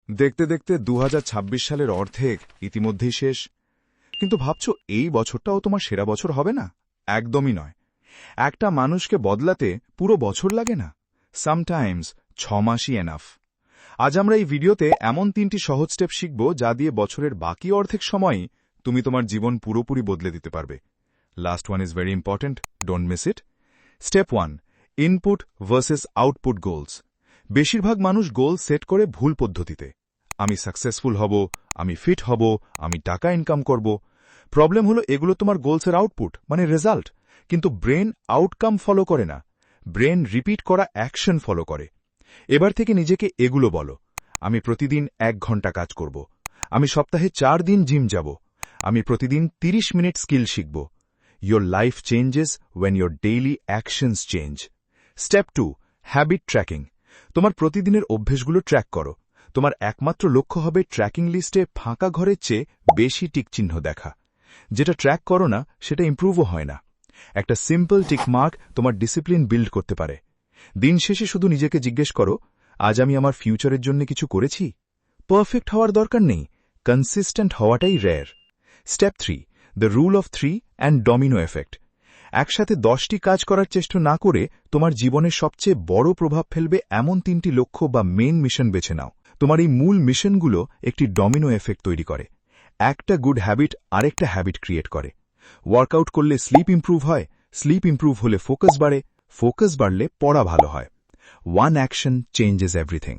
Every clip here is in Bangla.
দেখতে দেখতে 2026 সালের অর্ধেক ইতিমধ্যেই শেষ। কিন্তু ভাবছো এই বছরটাও তোমার সেরা বছর হবে না? একদমই নয়। একটা মানুষকে বদলাতে পুরো বছর লাগে না, সামটাইমস 6 মাসই এনাফ। আজ আমরা এই ভিডিওতে এমন 3টি সহজ স্টেপ শিখব যা দিয়ে বছরের বাকি অর্ধেক সময়ই তুমি তোমার জীবন পুরোপুরি বদলে দিতে পারবে। Last one is very important, don't miss it. Step 1, input versus output goals. বেশিরভাগ মানুষ গোল সেট করে ভুল পদ্ধতিতে। আমি সাকসেসফুল হব, আমি ফিট হব, আমি টাকা ইনকাম করব। প্রবলেম হলো এগুলো তোমার গোলসের আউটপুট মানে রেজাল্ট, কিন্তু ব্রেন আউটকাম ফলো করে না, ব্রেন রিপিট করা অ্যাকশন ফলো করে। এবার থেকে নিজেকে এগুলো বলো: আমি প্রতিদিন 1 ঘন্টা কাজ করব, আমি সপ্তাহে 4 দিন জিম যাব, আমি প্রতিদিন 30 মিনিট স্কিল শিখব। Your life changes when your daily actions change. Step 2, habit tracking. তোমার প্রতিদিনের অভ্যেসগুলো ট্র্যাক করো। তোমার একমাত্র লক্ষ্য হবে ট্র্যাকিং লিস্টে ফাঁকা ঘরের চেয়ে বেশি টিকচিহ্ন দেখা। যেটা ট্র্যাক করো না সেটা ইমপ্রুভও হয় না। একটা সিম্পল টিকমার্ক তোমার ডিসিপ্লিন বিল্ড করতে পারে। দিন শেষে শুধু নিজেকে জিজ্ঞেস করো, আজ আমি আমার ফিউচারের জন্য কিছু করেছি? পারফেক্ট হওয়ার দরকার নেই, কনসিস্টেন্ট হওয়াটাই rare. Step 3, the rule of 3 and domino effect. একসাথে 10টি কাজ করার চেষ্টা না করে তোমার জীবনের সবচেয়ে বড় প্রভাব ফেলবে এমন 3টি লক্ষ্য বা মেইন মিশন বেছে নাও। তোমার এই মূল মিশনগুলো একটি ডমিনো এফেক্ট তৈরি করে। একটা গুড হ্যাবিট আরেকটা হ্যাবিট ক্রিয়েট করে। ওয়ার্কআউট করলে স্লিপ ইমপ্রুভ হয়, স্লিপ ইমপ্রুভ হলে ফোকাস বাড়ে, ফোকাস বাড়লে পড়া ভালো হয়। One action changes everything.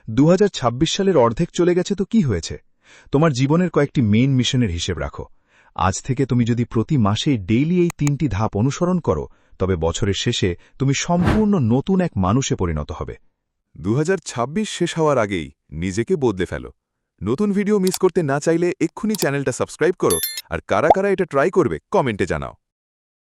2026 সালের অর্ধেক চলে গেছে তো কি হয়েছে? তোমার জীবনের কয়েকটি মেইন মিশনের হিসেব রাখো। আজ থেকে তুমি যদি প্রতি মাসে ডেইলি এই 3টি ধাপ অনুসরণ করো, তবে বছরের শেষে তুমি সম্পূর্ণ নতুন এক মানুষে পরিণত হবে। 2026 শেষ হওয়ার আগেই নিজেকে বদলে ফেলো। নতুন ভিডিও মিস করতে না চাইলে এক্ষুনি চ্যানেলটা সাবস্ক্রাইব করো, আর কারা কারা এটা ট্রাই করবে কমেন্টে জানাও।